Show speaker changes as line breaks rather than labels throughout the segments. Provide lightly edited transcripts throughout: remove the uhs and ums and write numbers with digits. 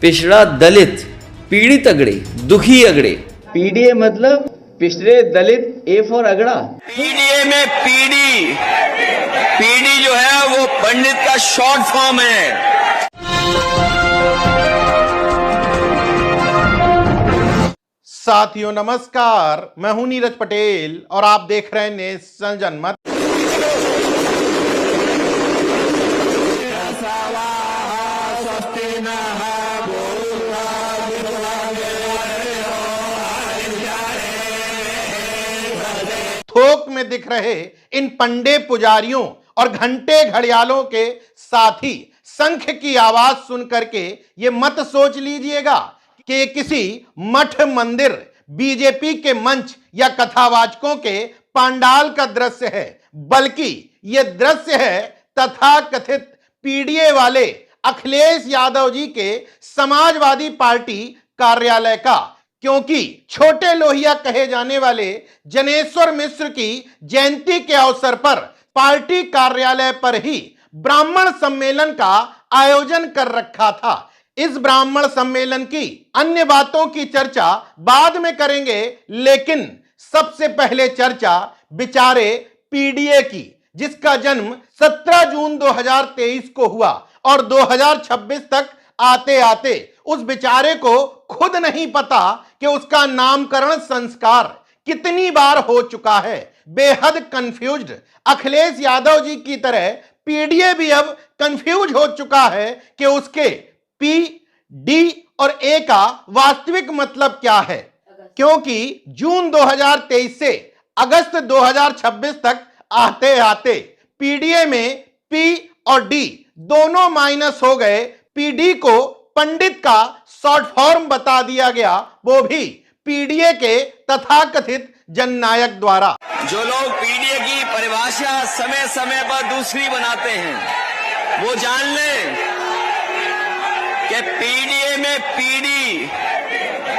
पिछड़ा दलित, पीड़ित अगड़े, दुखी अगड़े।
पीडीए मतलब पिछड़े दलित, ए फॉर अगड़ा।
पीडीए में पीडी, पीडी जो है वो पंडित का शॉर्ट फॉर्म है।
साथियों नमस्कार, मैं हूं नीरज पटेल और आप देख रहे हैं नेशनल जनमत। थोक में दिख रहे इन पंडे पुजारियों और घंटे घड़ियालों के साथी शंख की आवाज सुन करके ये मत सोच लीजिएगा कि किसी मठ मंदिर, बीजेपी के मंच या कथावाचकों के पांडाल का दृश्य है, बल्कि यह दृश्य है तथाकथित पीडीए वाले अखिलेश यादव जी के समाजवादी पार्टी कार्यालय का। क्योंकि छोटे लोहिया कहे जाने वाले जनेश्वर मिश्र की जयंती के अवसर पर पार्टी कार्यालय पर ही ब्राह्मण सम्मेलन का आयोजन कर रखा था। इस ब्राह्मण सम्मेलन की अन्य बातों की चर्चा बाद में करेंगे, लेकिन सबसे पहले चर्चा बेचारे पीडीए की, जिसका जन्म 17 जून 2023 को हुआ और 2026 तक आते आते उस बेचारे को खुद नहीं पता कि उसका नामकरण संस्कार कितनी बार हो चुका है। बेहद कंफ्यूज्ड अखिलेश यादव जी की तरह पीडीए भी अब कंफ्यूज हो चुका है कि उसके पी, डी और ए का वास्तविक मतलब क्या है। क्योंकि जून 2023 से अगस्त 2026 तक आते आते पीडीए में पी और डी दोनों माइनस हो गए। पीडी को पंडित का शॉर्ट फॉर्म बता दिया गया, वो भी पीडीए के तथाकथित जननायक द्वारा।
जो लोग पीडीए की परिभाषा समय समय पर दूसरी बनाते हैं, वो जान लें कि पीडीए में पीडी,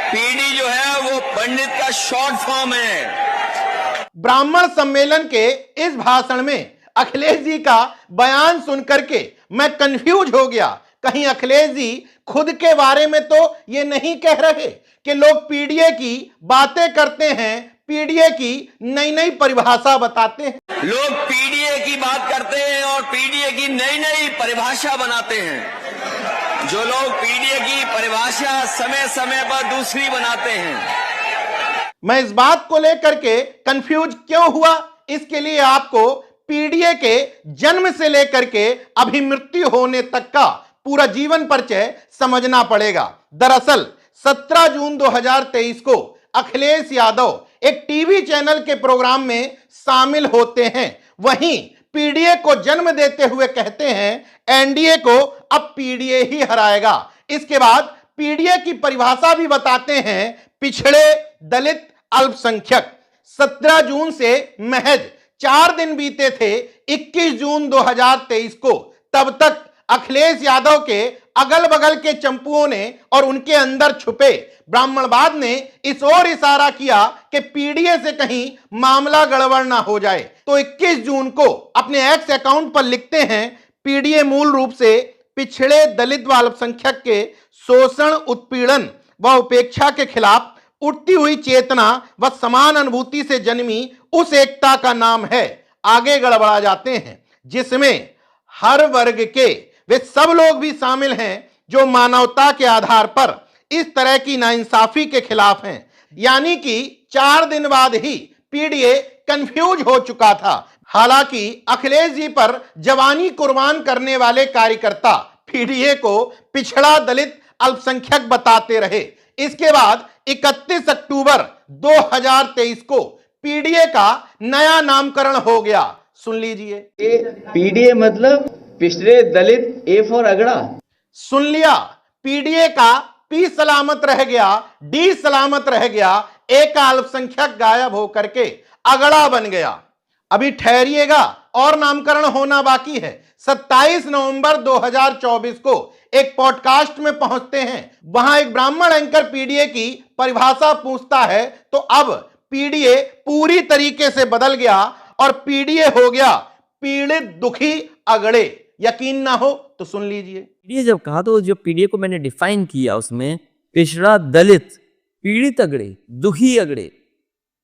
पीडी जो है वो पंडित का शॉर्ट फॉर्म है।
ब्राह्मण सम्मेलन के इस भाषण में अखिलेश जी का बयान सुनकर के मैं कंफ्यूज हो गया। कहीं अखिलेश जी खुद के बारे में तो ये नहीं कह रहे कि लोग पीडीए की बातें करते हैं, पीडीए की नई नई परिभाषा बताते हैं।
लोग पीडीए की बात करते हैं और पीडीए की नई नई परिभाषा बनाते हैं। जो लोग पीडीए की परिभाषा समय समय पर दूसरी बनाते हैं।
मैं इस बात को लेकर के कंफ्यूज क्यों हुआ, इसके लिए आपको पीडीए के जन्म से लेकर के अभी मृत्यु होने तक का पूरा जीवन परिचय समझना पड़ेगा। दरअसल 17 जून 2023 को अखिलेश यादव एक टीवी चैनल के प्रोग्राम में शामिल होते हैं। वहीं पीडीए को जन्म देते हुए कहते हैं एनडीए को अब पीडीए ही हराएगा। इसके बाद पीडीए की परिभाषा भी बताते हैं, पिछड़े दलित अल्पसंख्यक। 17 जून से महज 4 दिन बीते थे 21 जून 2023 को। तब तक अखिलेश यादव के अगल बगल के चंपुओं ने और उनके अंदर छुपे ब्राह्मणवाद ने इस ओर इशारा किया कि पीडीए से कहीं मामला गड़बड़ ना हो जाए। तो 21 जून को अपने एक्स अकाउंट पर लिखते हैं, पीडीए मूल रूप से पिछड़े दलित व अल्पसंख्यक के शोषण, उत्पीड़न व उपेक्षा के खिलाफ उठती हुई चेतना व समान अनुभूति से जन्मी उस एकता का नाम है। आगे गड़बड़ा जाते हैं, जिसमें हर वर्ग के वे सब लोग भी शामिल हैं जो मानवता के आधार पर इस तरह की नाइंसाफी के खिलाफ हैं। यानी कि 4 दिन बाद ही पीडीए कंफ्यूज हो चुका था। हालांकि अखिलेश जी पर जवानी कुर्बान करने वाले कार्यकर्ता पीडीए को पिछड़ा दलित अल्पसंख्यक बताते रहे। इसके बाद 31 अक्टूबर 2023 को पीडीए का नया नामकरण हो गया। सुन लीजिए,
पीडीए मतलब पिछड़े दलित, ए फॉर अगड़ा।
सुन लिया, पीडीए का पी सलामत रह गया, डी सलामत रह गया, ए का अल्पसंख्यक गायब होकर के अगड़ा बन गया। अभी ठहरिएगा, और नामकरण होना बाकी है। 27 नवंबर 2024 को एक पॉडकास्ट में पहुंचते हैं। वहां एक ब्राह्मण एंकर पीडीए की परिभाषा पूछता है, तो अब पीडीए पूरी तरीके से बदल गया और पीडीए हो गया पीड़ित दुखी अगड़े। यकीन ना हो, तो सुन लीजिए।
पीडीए जब कहा तो जो पीडीए को मैंने डिफाइन किया उसमें पिछड़ा, दलित, पीड़ित अगड़े, दुखी अगड़े।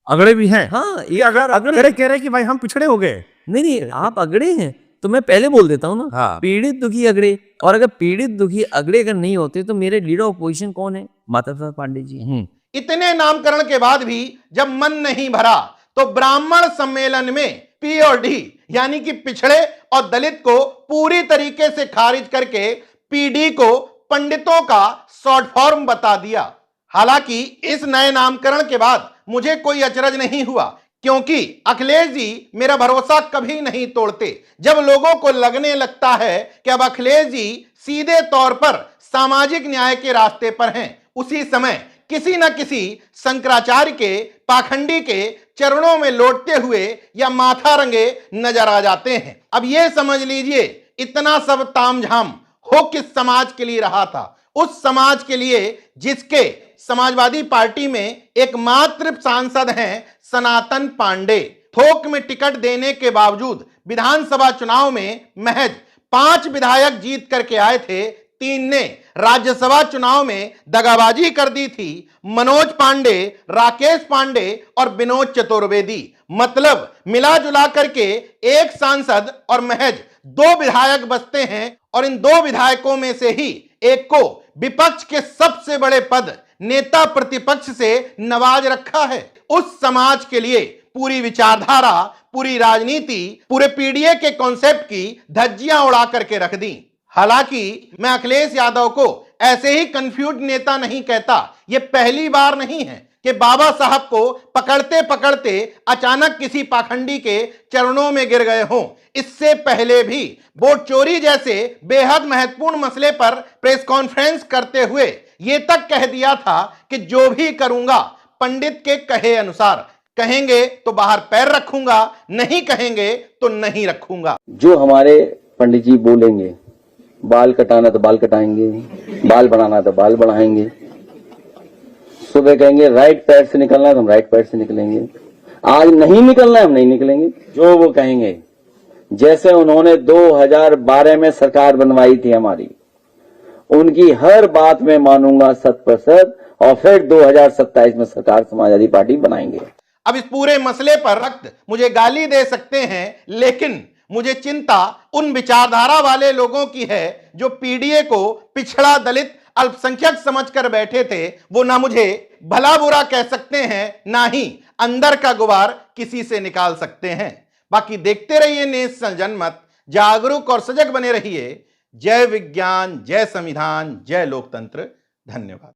अगड़े भी हैं।
हाँ,
ये अगर अगड़े कह रहे हैं कि भाई हम पिछड़े हो गए।
नहीं, आप अगड़े हैं तो मैं पहले बोल देता हूँ ना।
हाँ।
पीड़ित दुखी अगड़े, और अगर पीड़ित दुखी अगड़े अगर नहीं होते तो मेरे लीडर ऑपोजिशन कौन है? माता प्रसाद पांडे जी।
इतने नामकरण के बाद भी जब मन नहीं भरा तो ब्राह्मण सम्मेलन में पी और डी यानी कि पिछड़े और दलित को पूरी तरीके से खारिज करके पीडी को पंडितों का शॉर्ट फॉर्म बता दिया। हालांकि इस नए नामकरण के बाद मुझे कोई अचरज नहीं हुआ, क्योंकि अखिलेश जी मेरा भरोसा कभी नहीं तोड़ते। जब लोगों को लगने लगता है कि अब अखिलेश जी सीधे तौर पर सामाजिक न्याय के रास्ते पर हैं, उसी समय किसी न किसी शंकराचार्य के, पाखंडी के चरणों में लौटते हुए या माथा रंगे नजर आ जाते हैं। अब यह समझ लीजिए इतना सब तामझाम हो किस समाज के लिए रहा था? उस समाज के लिए जिसके समाजवादी पार्टी में एकमात्र सांसद हैं सनातन पांडे। थोक में टिकट देने के बावजूद विधानसभा चुनाव में महज 5 विधायक जीत करके आए थे, 3 ने राज्यसभा चुनाव में दगाबाजी कर दी थी। मनोज पांडे, राकेश पांडे और विनोद चतुर्वेदी, मतलब मिला जुला करके एक सांसद और महज 2 विधायक बचते हैं, और इन 2 विधायकों में से ही एक को विपक्ष के सबसे बड़े पद नेता प्रतिपक्ष से नवाज रखा है। उस समाज के लिए पूरी विचारधारा, पूरी राजनीति, पूरे पीडीए के कॉन्सेप्ट की धज्जियां उड़ा करके रख दी। हालांकि मैं अखिलेश यादव को ऐसे ही कंफ्यूज नेता नहीं कहता। यह पहली बार नहीं है कि बाबा साहब को पकड़ते पकड़ते अचानक किसी पाखंडी के चरणों में गिर गए हों। इससे पहले भी वोट चोरी जैसे बेहद महत्वपूर्ण मसले पर प्रेस कॉन्फ्रेंस करते हुए यह तक कह दिया था कि जो भी करूंगा पंडित के कहे अनुसार, कहेंगे तो बाहर पैर रखूंगा, नहीं कहेंगे तो नहीं रखूंगा।
जो हमारे पंडित जी बोलेंगे, बाल कटाना तो बाल कटाएंगे, बाल बढ़ाना तो बाल बढ़ाएंगे, सुबह कहेंगे राइट पैर से निकलना है तो हम राइट पैर से निकलेंगे, आज नहीं निकलना है हम नहीं निकलेंगे, जो वो कहेंगे। जैसे उन्होंने 2012 में सरकार बनवाई थी हमारी, उनकी हर बात में मानूंगा 100%, और फिर 2027 में सरकार समाजवादी पार्टी बनाएंगे।
अब इस पूरे मसले पर वक्त मुझे गाली दे सकते हैं, लेकिन मुझे चिंता उन विचारधारा वाले लोगों की है जो पीडीए को पिछड़ा, दलित, अल्पसंख्यक समझकर बैठे थे। वो ना मुझे भला बुरा कह सकते हैं, ना ही अंदर का गुबार किसी से निकाल सकते हैं। बाकी देखते रहिए नेशन जनमत, जागरूक और सजग बने रहिए। जय विज्ञान, जय संविधान, जय लोकतंत्र। धन्यवाद।